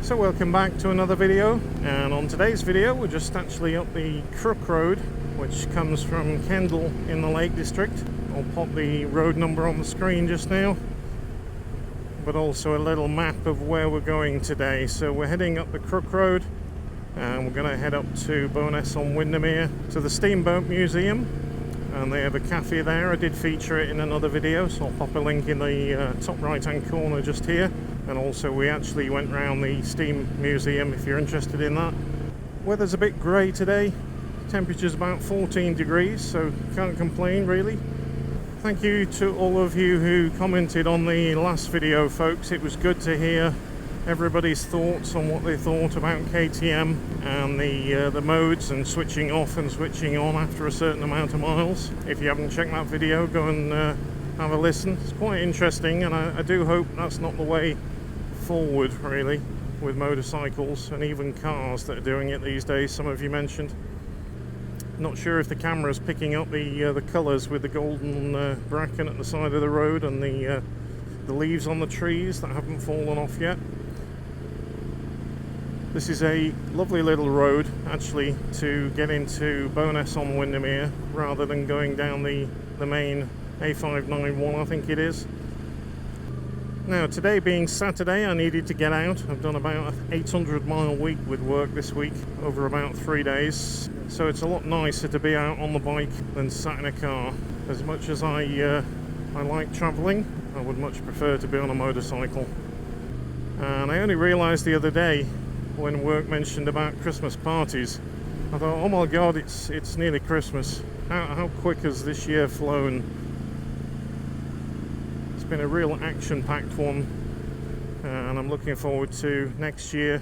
So welcome back to another video, and on today's video we're just actually up the Crook Road, which comes from Kendal in the Lake District. I'll pop the road number on the screen just now, but also a little map of where we're going today. So we're heading up the Crook Road and we're going to head up to Bowness on Windermere to the Steamboat Museum, and they have a cafe there. I did feature it in another video, so I'll pop a link in the top right hand corner just here. And also we actually went round the Steam Museum if you're interested in that. Weather's a bit grey today, temperature's about 14 degrees, so can't complain really. Thank you to all of you who commented on the last video, folks. It was good to hear everybody's thoughts on what they thought about KTM and the modes and switching off and switching on after a certain amount of miles. If you haven't checked that video, go and have a listen. It's quite interesting, and I do hope that's not the way forward really with motorcycles and even cars that are doing it these days. Some of you mentioned. Not sure if the camera's picking up the colours with the golden bracken at the side of the road and the leaves on the trees that haven't fallen off yet. This is a lovely little road actually to get into Bowness on Windermere, rather than going down the main A591, I think it is. Now, today being Saturday, I needed to get out. I've done about an 800-mile week with work this week, over about 3 days. So it's a lot nicer to be out on the bike than sat in a car. As much as I like travelling, I would much prefer to be on a motorcycle. And I only realised the other day, when work mentioned about Christmas parties, I thought, oh my God, it's nearly Christmas. How quick has this year flown? Been a real action-packed one, and I'm looking forward to next year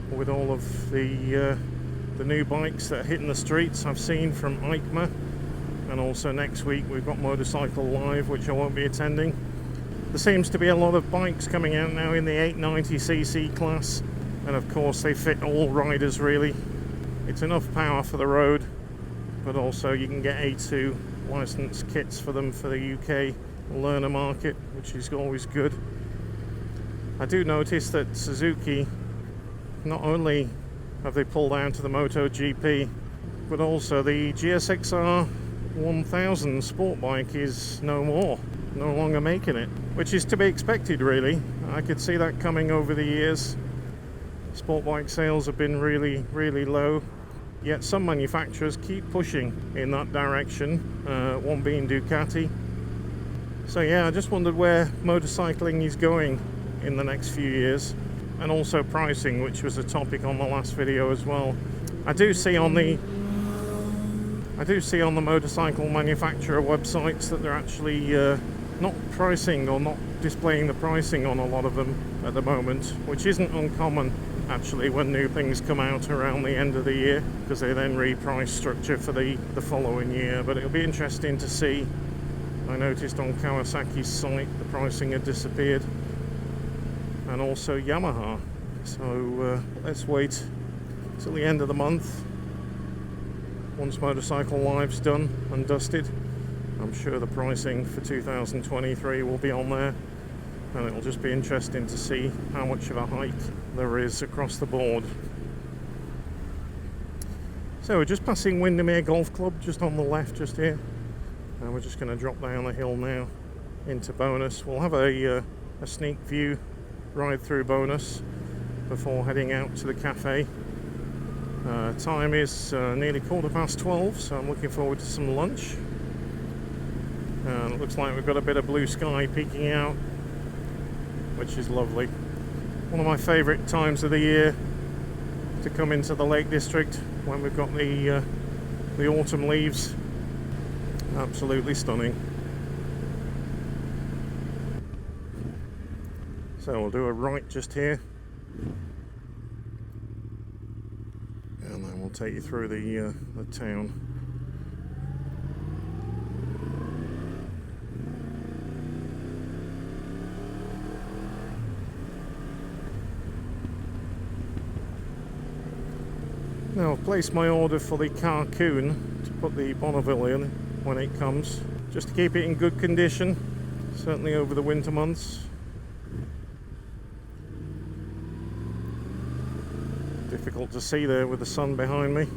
with all of the new bikes that are hitting the streets. I've seen from EICMA, and also next week we've got Motorcycle Live, which I won't be attending. There seems to be a lot of bikes coming out now in the 890cc class, and of course they fit all riders really. It's enough power for the road, but also you can get A2 license kits for them for the UK learner market, which is always good. I do notice that Suzuki, not only have they pulled out to the MotoGP, but also the GSXR 1000 sport bike is no longer making it, which is to be expected really. I could see that coming over the years. Sport bike sales have been really low, yet some manufacturers keep pushing in that direction, one being Ducati. So yeah, I just wondered where motorcycling is going in the next few years, and also pricing, which was a topic on the last video as well. I do see on the motorcycle manufacturer websites that they're actually not pricing or not displaying the pricing on a lot of them at the moment, which isn't uncommon actually when new things come out around the end of the year, because they then reprice structure for the following year. But it'll be interesting to see. I noticed on Kawasaki's site the pricing had disappeared, and also Yamaha. So let's wait till the end of the month. Once Motorcycle Live's done and dusted, I'm sure the pricing for 2023 will be on there, and it'll just be interesting to see how much of a hike there is across the board. So we're just passing Windermere Golf Club just on the left just here. And we're just going to drop down the hill now into Bowness. We'll have a sneak view ride through Bowness before heading out to the cafe. Time is nearly 12:15, so I'm looking forward to some lunch. And it looks like we've got a bit of blue sky peeking out, which is lovely. One of my favourite times of the year to come into the Lake District, when we've got the autumn leaves. Absolutely stunning. So we'll do a right just here, and then we'll take you through the town. Now I've placed my order for the Carcoon to put the Bonneville in when it comes, just to keep it in good condition, certainly over the winter months. Difficult to see there with the sun behind me.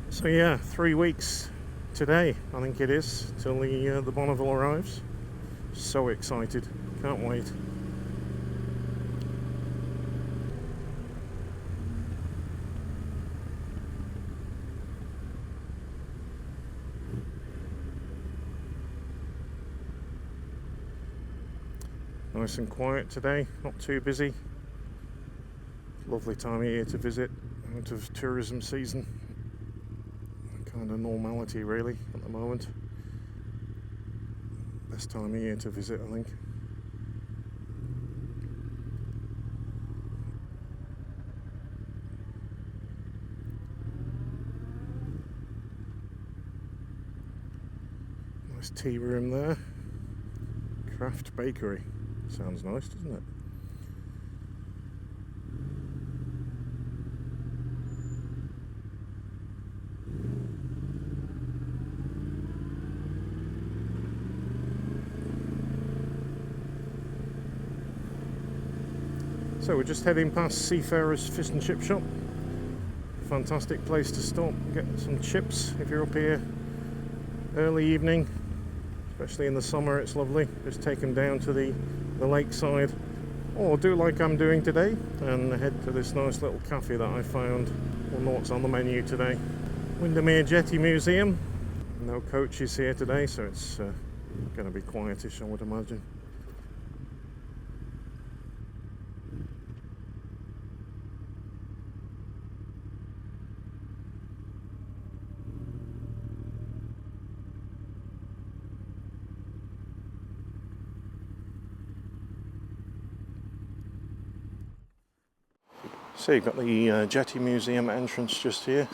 So yeah, 3 weeks today, I think it is, till the Bonneville arrives. So excited, can't wait. Nice and quiet today, not too busy. Lovely time of year to visit, out of tourism season. Kind of normality really at the moment. Best time of year to visit, I think. Nice tea room there. Craft bakery. Sounds nice, doesn't it? So we're just heading past Seafarers Fish and Chip Shop. Fantastic place to stop, get some chips if you're up here early evening, especially in the summer. It's lovely. Just take them down to the lakeside, or do like I'm doing today and head to this nice little cafe that I found. We'll know what's on the menu today. Windermere Jetty Museum. No coaches here today, so it's going to be quietish, I would imagine. So you've got the Jetty Museum entrance just here,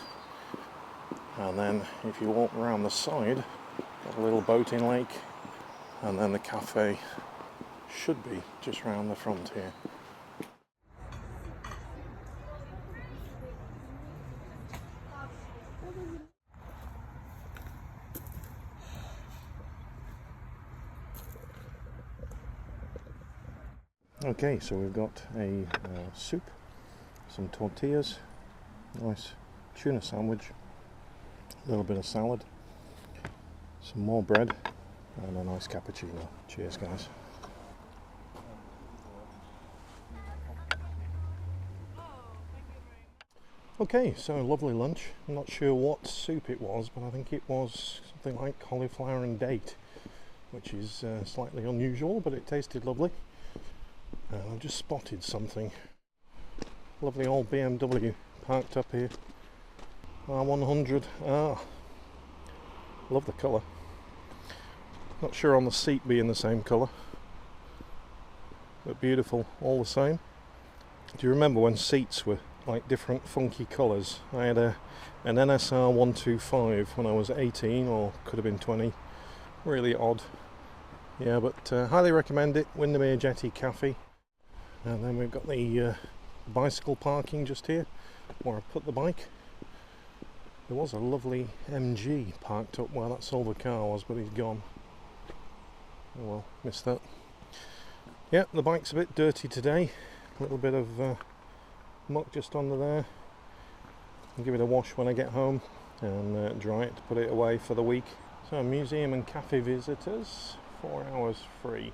and then if you walk around the side, got a little boating lake, and then the cafe should be just round the front here. Okay, so we've got a soup, some tortillas, nice tuna sandwich, a little bit of salad, some more bread, and a nice cappuccino. Cheers, guys. Okay, so lovely lunch. I'm not sure what soup it was, but I think it was something like cauliflower and date, which is slightly unusual, but it tasted lovely. I've just spotted something. Lovely old BMW parked up here. R100. Love the colour. Not sure on the seat being the same colour, but beautiful all the same. Do you remember when seats were like different funky colours? I had an NSR 125 when I was 18, or could have been 20. Really odd. Yeah, but highly recommend it. Windermere Jetty Cafe. And then we've got the bicycle parking just here where I put the bike. There was a lovely MG parked up where that silver car was, but he's gone. Oh well, missed that. Yeah, the bike's a bit dirty today. A little bit of muck just under there. I'll give it a wash when I get home and dry it to put it away for the week. So museum and cafe visitors, 4 hours free.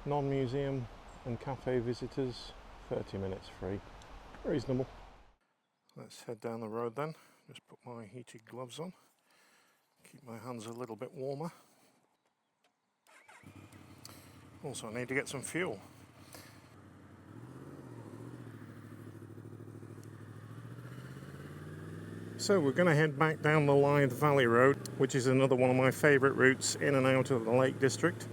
Non-museum and cafe visitors, 30 minutes free. Reasonable. Let's head down the road then. Just put my heated gloves on. Keep my hands a little bit warmer. Also, I need to get some fuel. So we're going to head back down the Lythe Valley Road, which is another one of my favourite routes in and out of the Lake District.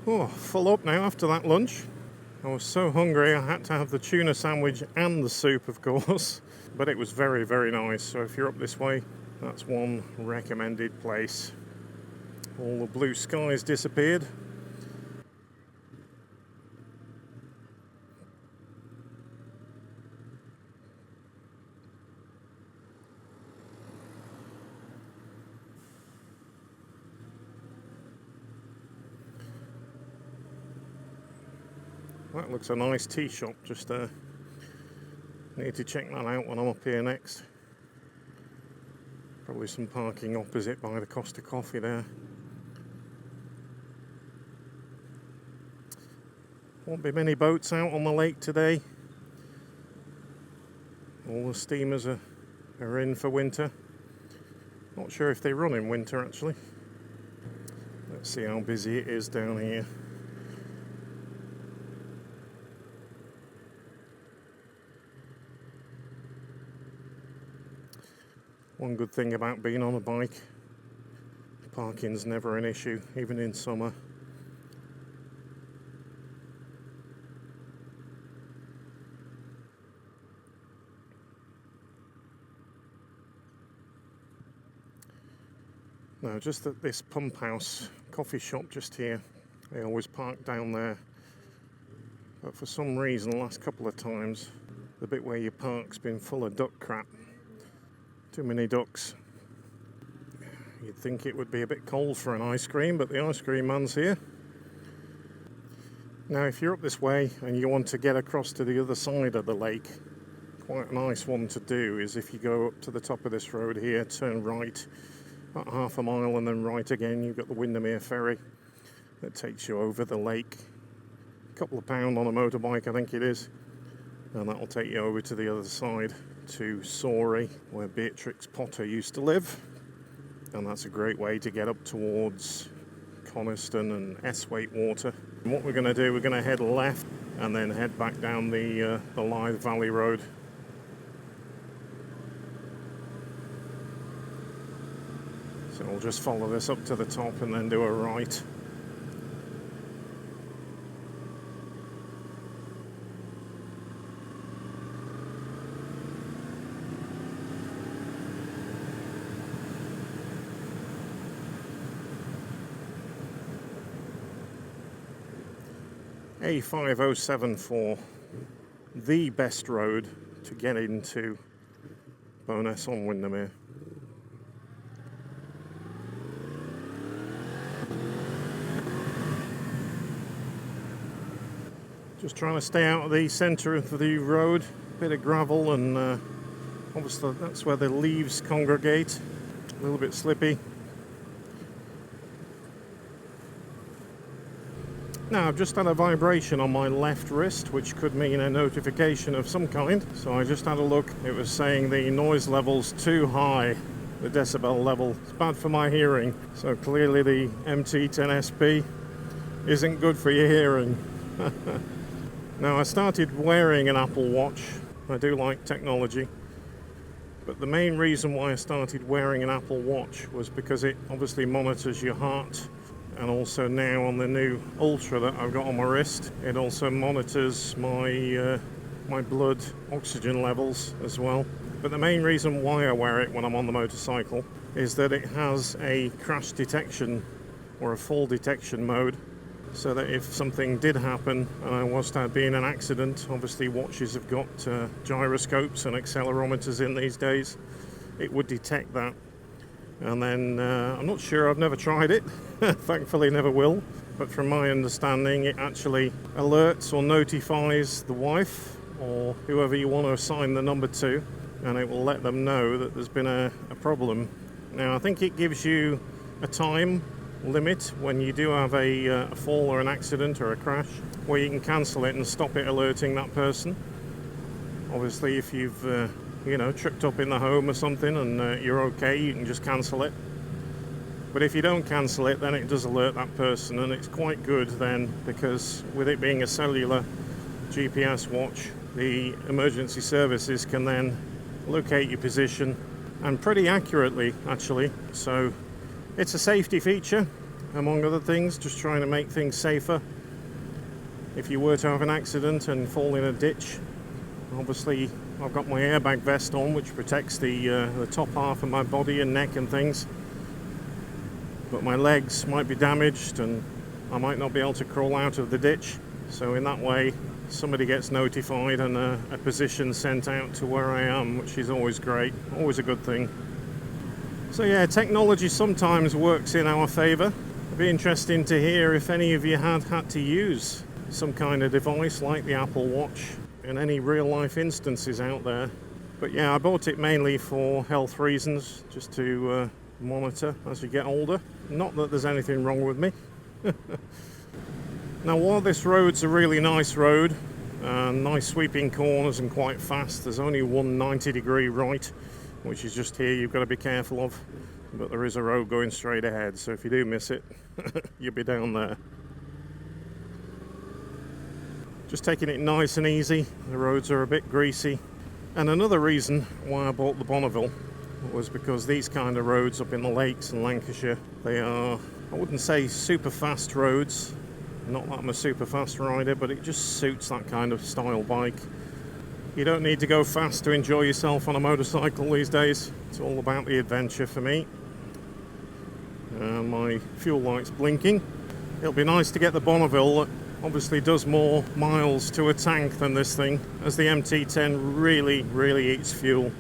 Oh, full up now after that lunch. I was so hungry I had to have the tuna sandwich and the soup, of course, but it was very, very nice. So if you're up this way, that's one recommended place. All the blue skies disappeared. That looks a nice tea shop just there. Need to check that out when I'm up here next. Probably some parking opposite by the Costa Coffee there. Won't be many boats out on the lake today. All the steamers are in for winter. Not sure if they run in winter actually. Let's see how busy it is down here. One good thing about being on a bike, parking's never an issue, even in summer. Now, just at this pump house coffee shop just here, they always park down there. But for some reason, the last couple of times, the bit where you park's been full of duck crap. Too many ducks. You'd think it would be a bit cold for an ice cream, but the ice cream man's here. Now, if you're up this way and you want to get across to the other side of the lake, quite a nice one to do is if you go up to the top of this road here, turn right, about half a mile and then right again, you've got the Windermere ferry that takes you over the lake. A couple of pound on a motorbike, I think it is, and that'll take you over to the other side to Sorey, where Beatrix Potter used to live, and that's a great way to get up towards Coniston and Esthwaite Water. And what we're going to do, we're going to head left and then head back down the Lythe Valley Road. So we'll just follow this up to the top and then do a right. A5074, the best road to get into Bowness on Windermere. Just trying to stay out of the centre of the road, bit of gravel, and obviously that's where the leaves congregate, a little bit slippy. Now I've just had a vibration on my left wrist, which could mean a notification of some kind, so I just had a look. It was saying the noise level's too high, the decibel level. It's bad for my hearing, so clearly the MT10SP isn't good for your hearing. Now, I started wearing an Apple Watch. I do like technology, but the main reason why I started wearing an Apple Watch was because it obviously monitors your heart, and also now on the new Ultra that I've got on my wrist, it also monitors my my blood oxygen levels as well. But the main reason why I wear it when I'm on the motorcycle is that it has a crash detection or a fall detection mode, so that if something did happen and I was to be in an accident, obviously watches have got gyroscopes and accelerometers in these days, it would detect that. And then I'm not sure, I've never tried it, thankfully never will, but from my understanding it actually alerts or notifies the wife or whoever you want to assign the number to, and it will let them know that there's been a problem. Now I think it gives you a time limit when you do have a fall or an accident or a crash, where you can cancel it and stop it alerting that person. Obviously if you've tripped up in the home or something and you're okay, you can just cancel it. But if you don't cancel it, then it does alert that person, and it's quite good then, because with it being a cellular GPS watch, the emergency services can then locate your position, and pretty accurately actually. So it's a safety feature, among other things, just trying to make things safer. If you were to have an accident and fall in a ditch, obviously I've got my airbag vest on, which protects the top half of my body and neck and things. But my legs might be damaged and I might not be able to crawl out of the ditch. So in that way, somebody gets notified and a position sent out to where I am, which is always great, always a good thing. So yeah, technology sometimes works in our favour. It'd be interesting to hear if any of you had to use some kind of device like the Apple Watch in any real life instances out there. But yeah, I bought it mainly for health reasons, just to monitor as you get older. Not that there's anything wrong with me. Now, while this road's a really nice road, nice sweeping corners and quite fast, there's only one 90-degree right, which is just here you've got to be careful of. But there is a road going straight ahead, so if you do miss it, you'll be down there. Just taking it nice and easy. The roads are a bit greasy. And another reason why I bought the Bonneville was because these kind of roads up in the lakes in Lancashire, they are, I wouldn't say super fast roads. Not that I'm a super fast rider, but it just suits that kind of style bike. You don't need to go fast to enjoy yourself on a motorcycle these days. It's all about the adventure for me. And my fuel light's blinking. It'll be nice to get the Bonneville that obviously does more miles to a tank than this thing, as the MT10 really eats fuel.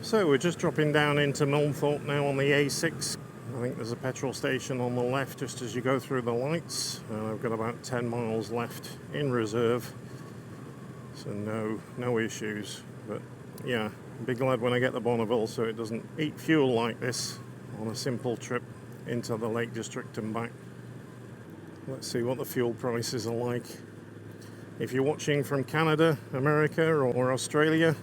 So we're just dropping down into Milnthorpe now on the A6. I think there's a petrol station on the left just as you go through the lights. I've got about 10 miles left in reserve, so no issues. But yeah, I'll be glad when I get the Bonneville so it doesn't eat fuel like this on a simple trip into the Lake District and back. Let's see what the fuel prices are like. If you're watching from Canada, America or Australia,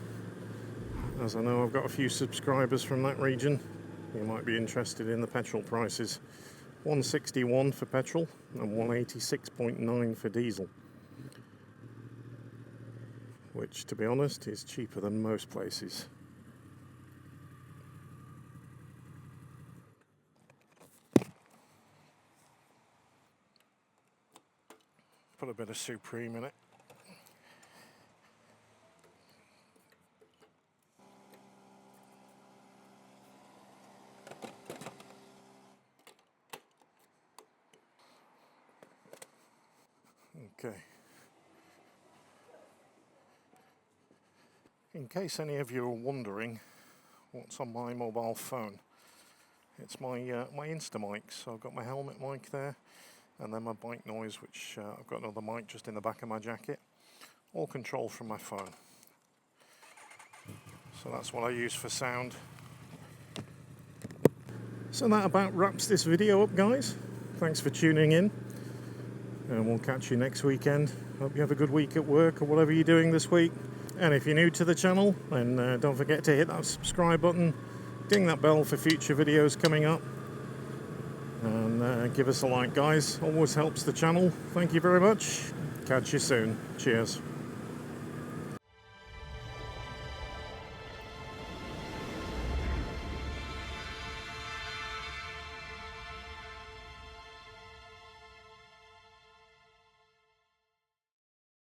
as I know I've got a few subscribers from that region, you might be interested in the petrol prices. 161 for petrol and 186.9 for diesel, which, to be honest, is cheaper than most places. Put a bit of Supreme in it. Okay. In case any of you are wondering what's on my mobile phone, it's my Insta mic. So I've got my helmet mic there, and then my bike noise, which I've got another mic just in the back of my jacket, all controlled from my phone. So that's what I use for sound. So that about wraps this video up, guys. Thanks for tuning in, and we'll catch you next weekend. Hope you have a good week at work or whatever you're doing this week. And if you're new to the channel, then don't forget to hit that subscribe button, ding that bell for future videos coming up, and give us a like, guys. Always helps the channel. Thank you very much. Catch you soon. Cheers.